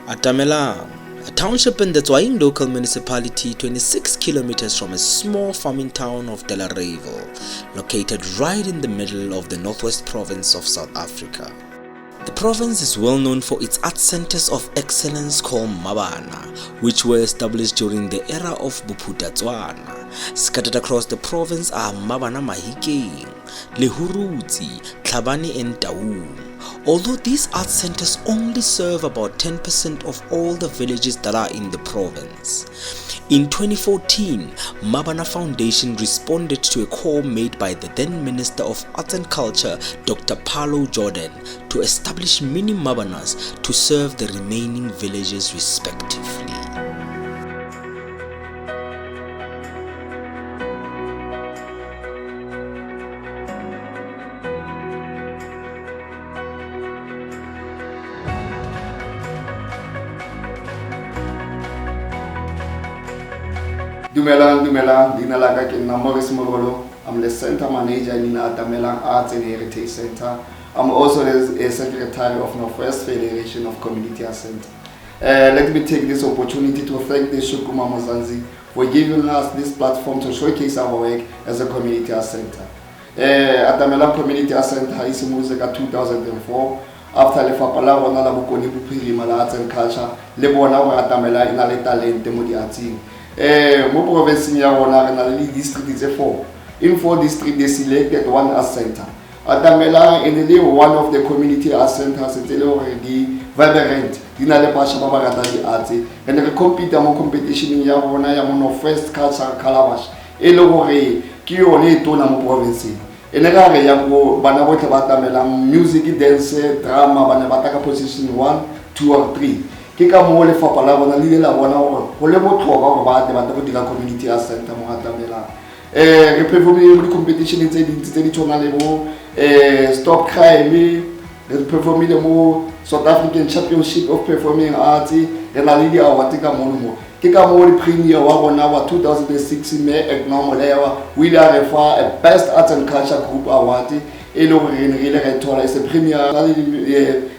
Atamelang, a township in the Tswaing local municipality 26 kilometers from a small farming town of Delarevo, located right in the middle of the northwest province of South Africa. The province is well known for its art centers of excellence called Mabana, which were established during the era of Bophuthatswana. Scattered across the province are Mabana Mahikeng, Lehurutsi, Tlhabane and Taung. Although these art centers only serve about 10% of all the villages that are in the province. In 2014, Mabana Foundation responded to a call made by the then Minister of Arts and Culture, Dr. Paulo Jordan, to establish mini Mabanas to serve the remaining villages respectively. Dumelang, dinalaka ke Maurice Morolo. I'm the Center Manager in Atamelang Arts and Heritage Center. I'm also the Secretary of Northwest Federation of Community Arts Center. Let me take this opportunity to thank the Shukuma Mozanzi for giving us this platform to showcase our work as a community arts center. Atamelang Community Arts Center is in 2004. After Lefapha la rona la bokoni bophirima la arts and culture, le bona gore Atamelang ina le talente mo diatsing. Mo province ya rona re na le district tse 4. In 4 districts they selected one arts center. Atamelang and le one of the community arts centers tse le gore di vibrant di na le basha ba ba rata di arts and re compete mo competition ya rona ya mo first culture calabash e le gore ke yone e tona mo province ene ga re ya go bana botle ba Atamelang music, dance, drama bana ba taka position 1, 2 or 3. Ke ka mo le fapa la bona le la bona gore go le botlhokwa gore ba go dira community arts center mo Atamelang. Re perform mo competition tse di tshwana le mo stop crime, re perform le mo South African Championship of Performing Arts, re na le di award ka mo. Ke ka mo le premier wa bona wa 2006 me Eknomolewa we are refa a best arts and culture group award e le gore re le thola is a premier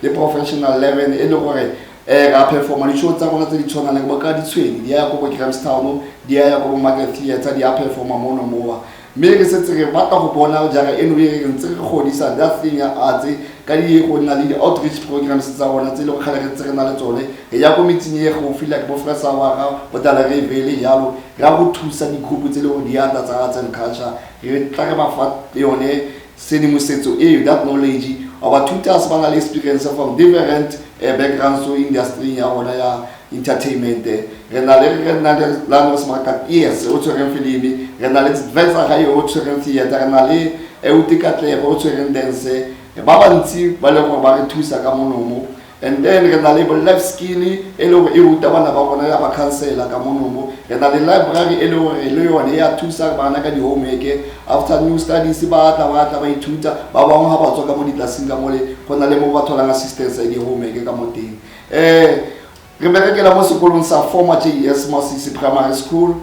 le professional level e le gore ga performa di show tsa bona tse di tshwana le ka di tshweni di ya go Grahamstown di ya go Market Theatre di ya performa mono mowa mme re setse re batla go bona jara eno re ntse re godisa that thing ya arts ka di go na le outreach programs tsa bona tse le go kgale re tsere na le tsone e ya go meeting ye go feel like bo frasa wa ga botala re vele yalo ra go thusa di group tse le go di ata tsa arts and culture re tla re ba fa yone sedimosetso that knowledge our tutors bana le experience from different backgrounds to industry ya bona ya entertainment re na le Lanos Market yes o tsere film re na le advisor ga yo tsere theater re na le utikatle o tsere dance ba bantsi ba le go ba re thusa ka monomo and then re na le life skill e le go e ruta bana ba bona ya ba counselor ka monomo re na le library e le go le yone ya thusa bana ka di homework after new studies ba ithuta ba bangwe ha ba tswa ka mo ditlaseng ka mole go na le mo ba tholang assistance ya di homework ka mo teng re berekela mo sekolong sa former JS Masisi Primary School.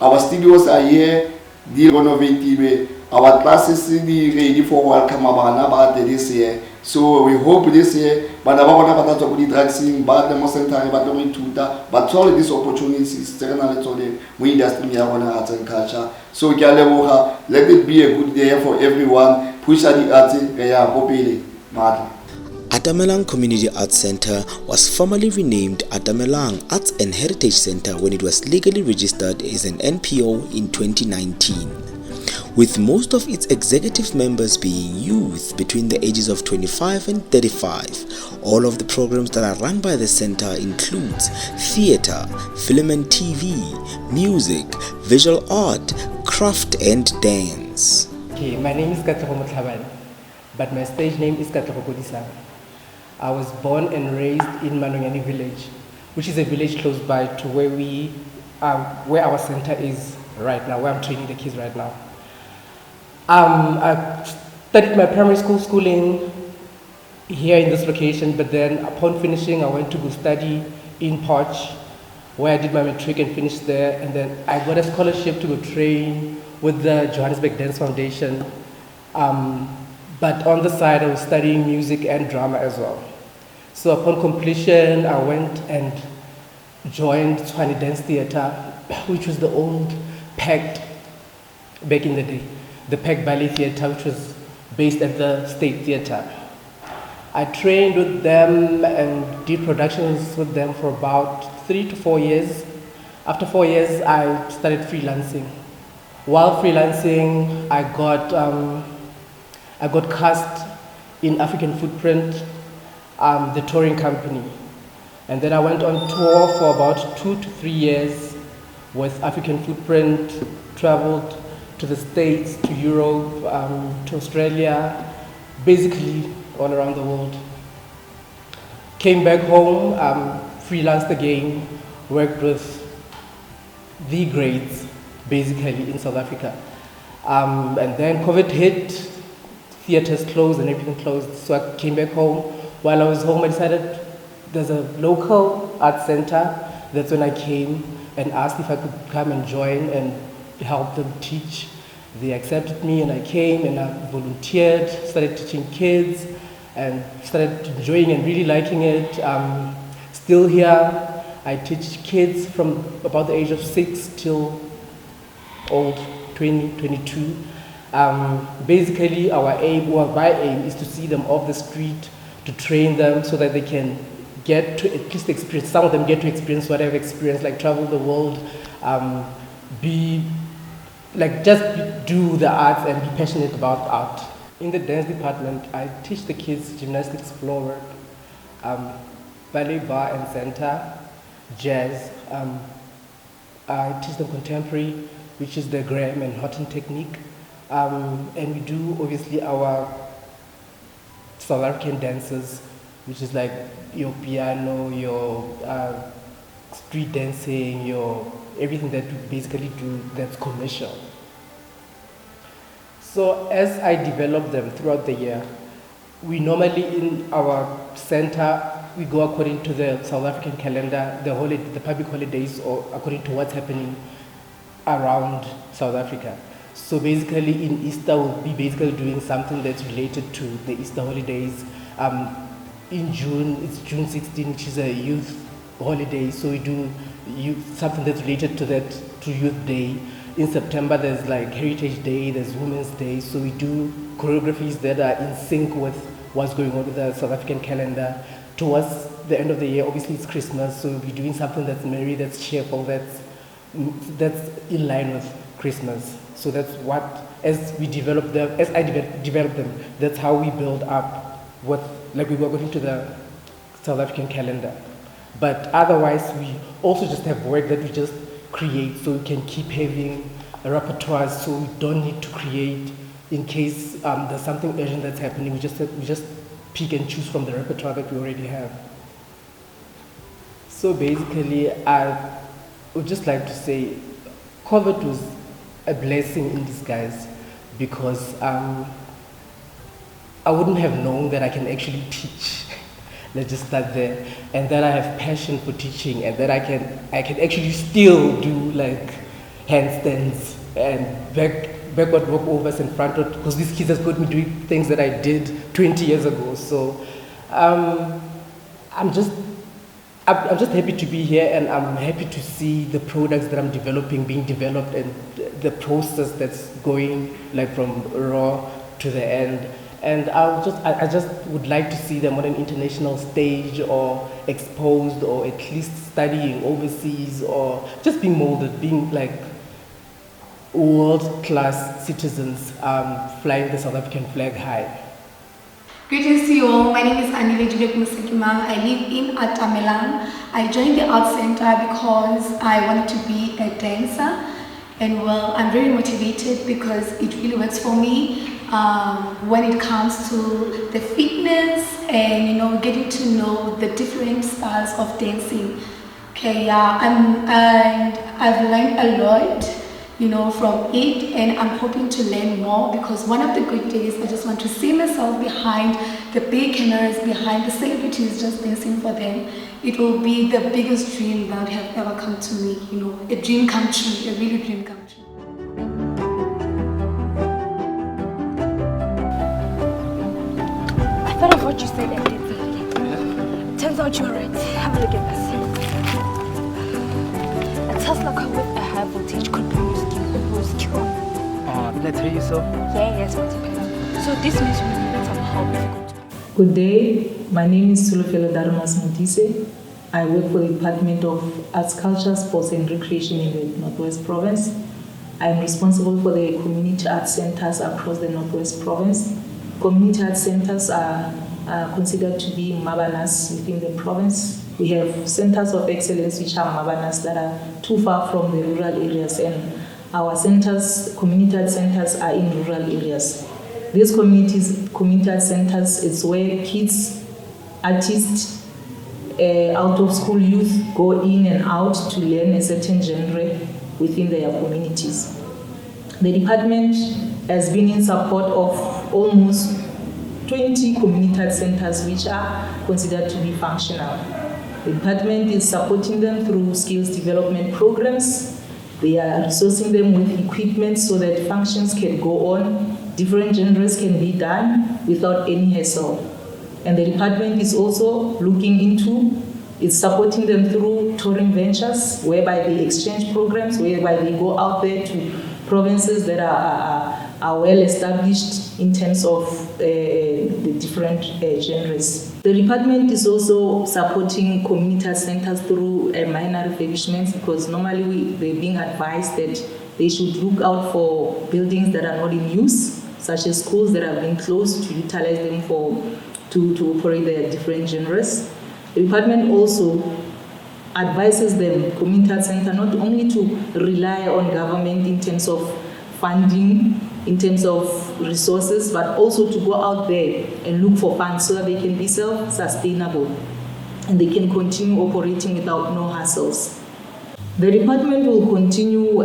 Our studios are here, di renovative. Our classes di ready for welcome bana ba this year. So we hope this year bana ba bona ba tla go di dragsing ba the mo center ba tlo ithuta but all these opportunities tse na le tsone mo industry ya bona arts and culture. So ke a leboga, let it be a good day for everyone. Push the arts re ya go pele matla. Atamelang Community Arts Center was formally renamed Atamelang Arts and Heritage Center when it was legally registered as an NPO in 2019. With most of its executive members being youth between the ages of 25 and 35, all of the programs that are run by the center includes theater, film and TV, music, visual art, craft and dance. Okay, my name is Katlego Motlhabane, but my stage name is Katlego Kodisang. I was born and raised in Manonyane village, which is a village close by to where our center is right now, where I'm training the kids right now. I studied my primary school schooling here in this location, but then upon finishing, I went to go study in Poch, where I did my matric and finished there, and then I got a scholarship to go train with the Johannesburg Dance Foundation. But on the side, I was studying music and drama as well. So upon completion, I went and joined Tshwane Dance Theatre, which was the old PACT back in the day, the PACT Ballet Theatre, which was based at the State Theatre. I trained with them and did productions with them for about 3 to 4 years. After 4 years, I started freelancing. While freelancing, I got cast in African Footprint, the touring company. And then I went on tour for about 2 to 3 years with African Footprint, traveled to the States, to Europe, to Australia, basically all around the world. Came back home, freelanced again, worked with the grades, basically in South Africa. And then COVID hit, theaters closed and everything closed, so I came back home. While I was home, I decided there's a local art center. That's when I came and asked if I could come and join and help them teach. They accepted me and I came and I volunteered, started teaching kids and started enjoying and really liking it. Still here, I teach kids from about the age of 6 till old, 20, 22. Basically, our aim, or my aim, is to see them off the street, to train them so that they can get to at least experience, some of them get to experience what I've experienced, like travel the world, just do the arts and be passionate about art. In the dance department, I teach the kids gymnastics, floor work, ballet, bar and center, jazz. I teach them contemporary, which is the Graham and Horton technique. And we do obviously our South African dances, which is like your piano, your street dancing, your everything that we basically do that's commercial. So as I develop them throughout the year, we normally in our center, we go according to the South African calendar, the public holidays, or according to what's happening around South Africa. So basically in Easter, we'll be basically doing something that's related to the Easter holidays. In June, it's June 16, which is a youth holiday, so we do something that's related to that, to Youth Day. In September, there's like Heritage Day, there's Women's Day, so we do choreographies that are in sync with what's going on with the South African calendar. Towards the end of the year, obviously it's Christmas, so we'll be doing something that's merry, that's cheerful, that's in line with Christmas. So that's what, as I develop them, that's how we build up what, like we go according to the South African calendar. But otherwise, we also just have work that we just create so we can keep having a repertoire, so we don't need to create in case there's something urgent that's happening. We just pick and choose from the repertoire that we already have. So basically, I would just like to say COVID was a blessing in disguise, because I wouldn't have known that I can actually teach. Let's just start there, and that I have passion for teaching, and that I can actually still do like handstands and backward walkovers and frontward, because these kids have got me doing things that I did 20 years ago. So I'm just happy to be here, and I'm happy to see the products that I'm developing being developed, and the process that's going like from raw to the end. And I just would like to see them on an international stage, or exposed, or at least studying overseas, or just being molded, being like world-class citizens, flying the South African flag high. Greetings to you all. My name is Anile Juliet Musekimang. I live in Atamelang. I joined the Art Center because I wanted to be a dancer, and well, I'm very motivated because it really works for me when it comes to the fitness and getting to know the different styles of dancing. Okay, yeah, and I've learned a lot from it, and I'm hoping to learn more, because one of the good days I just want to see myself behind the big cameras, behind the celebrities, just dancing for them. It will be the biggest dream that have ever come to me, a dream come true, a really dream come true. I thought of what you said and did something. turns out you're right. Have a look at this. A Tesla car with a high voltage could boost you. Did I tell you so? Yeah, yes, multiplier. So this means we need some help. Good day, my name is Sulufelo Darumas Mutise. I work for the Department of Arts, Culture, Sports and Recreation in the Northwest Province. I am responsible for the community arts centers across the Northwest Province. Community arts centers are considered to be mabanas within the province. We have centers of excellence which are mabanas that are too far from the rural areas, and our centers, community arts centers, are in rural areas. These community arts centers is where kids, artists, out of school youth go in and out to learn a certain genre within their communities. The department has been in support of almost 20 community arts centers which are considered to be functional. The department is supporting them through skills development programs. They are resourcing them with equipment so that functions can go on, different genres can be done without any hassle. And the department is also looking into, it's supporting them through touring ventures, whereby they exchange programs, whereby they go out there to provinces that are well established in terms of the different genres. The department is also supporting community arts centers through minor refurbishments, because normally they're being advised that they should look out for buildings that are not in use, such as schools that have been closed, to utilize them to operate their different genres. The department also advises them, community arts center, not only to rely on government in terms of funding, in terms of resources, but also to go out there and look for funds so that they can be self-sustainable and they can continue operating without no hassles. The department will continue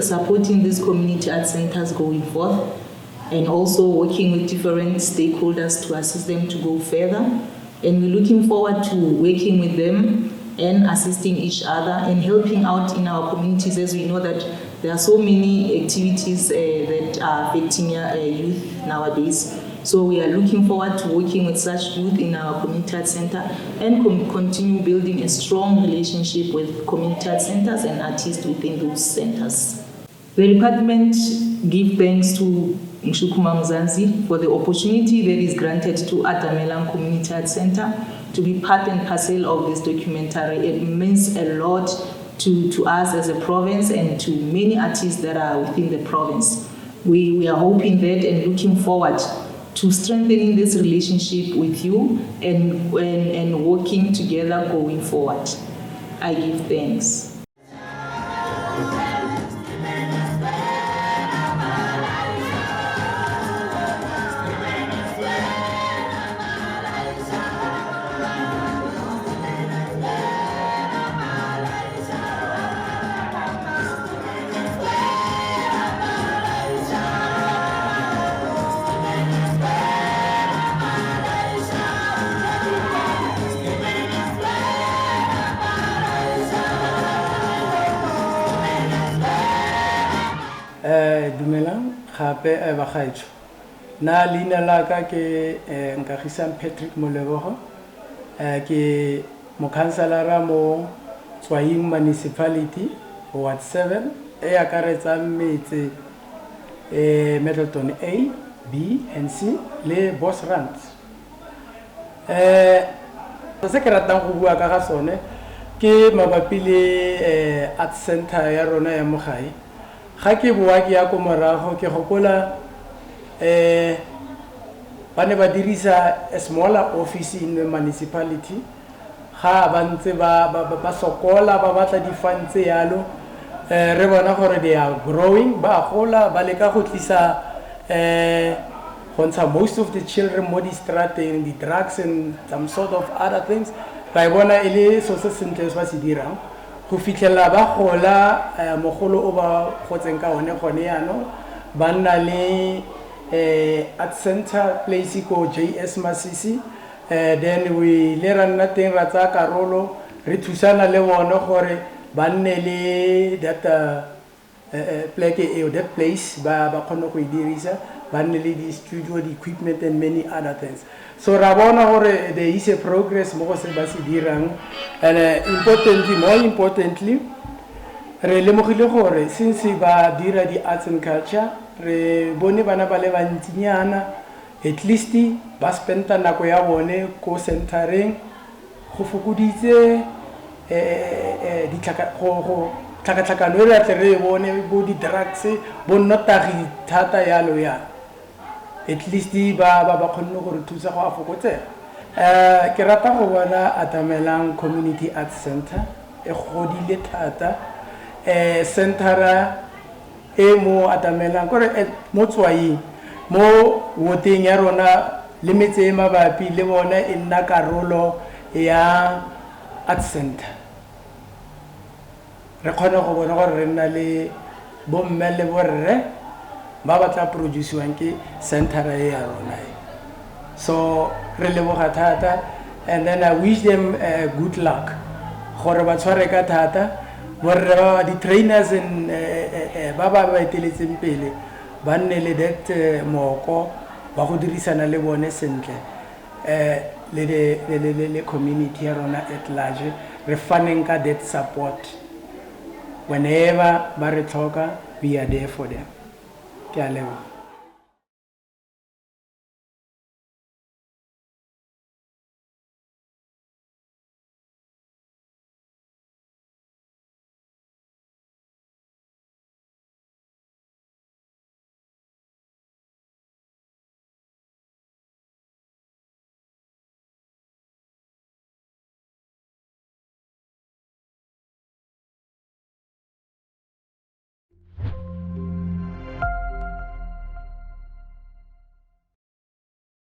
supporting these community arts centers going forth, and also working with different stakeholders to assist them to go further. And we're looking forward to working with them and assisting each other and helping out in our communities, as we know that there are so many activities that are affecting youth nowadays. So we are looking forward to working with such youth in our community arts center and continue building a strong relationship with community arts centers and artists within those centers. The department gives thanks to Mshukuma Mzansi for the opportunity that is granted to Atamelang Community Arts Center to be part and parcel of this documentary. It means a lot to us as a province and to many artists that are within the province. We are hoping that and looking forward to strengthening this relationship with you and working together going forward. I give thanks. Dumelang gape ba gaetsho na leina la ka ke Nkagisang Patrick Molebogo ke mokhanselara mo Tswaing Municipality Ward 7 e akaretsang metse Middleton A, B and C le Bosrand. Se ke ratang go bua ka ga sone ke mabapi le art center ya rona ya Mogai. Ga ke bua ke ya ko morago ke gopola ba ne ba dirisa a smaller office in the municipality ga ba ntse ba sokola ba batla di funds yalo re bona gore they are growing ba gola ba le ka go tlisa most of the children mo di strateng the drugs and some sort of other things ba bona ile so se sentle se ba se dirang go fitlhela ba gola mogolo o ba gotseng ka one gone yano ba nna le at center place ko JS Masisi then we le rana teng ra tsa karolo re thusana le bona gore ba nne le that that place ba khona go dirisa ba nne le di-studio, di-equipment and many other things. So ra bona gore there is a progress mo go se ba se dirang, and more importantly re lemogile gore since ba dira di-arts and culture re bone bana ba le bantsinyana at least ba spenta nako ya bone ko centereng go fokoditse tlhakatlhakano e re tle re bone bo di-drugs bo nnotagi thata yalo ya at least ba kgonne gore thusa go a fokotsega. Ke rata go bona Atamelang Community Arts Center e godile thata, centera e mo Atamelang kore mo Tswaing mo woteng ya rona le metse e mabapi le bona e nna karolo ya Arts Center. Re kgona go bona gore re nna le bomme le borre ba ba tla produciwang ke centera e ya rona. So re leboga thata, and then I wish them good luck gore ba tshware ka thata, borre ba di-trainers ba ba eteletseng pele ba nne le that mooko ba go dirisana le bone sentle le community ya rona at large, re faneng ka that support whenever ba re tlhoka, we are there for them. Ke a leboga.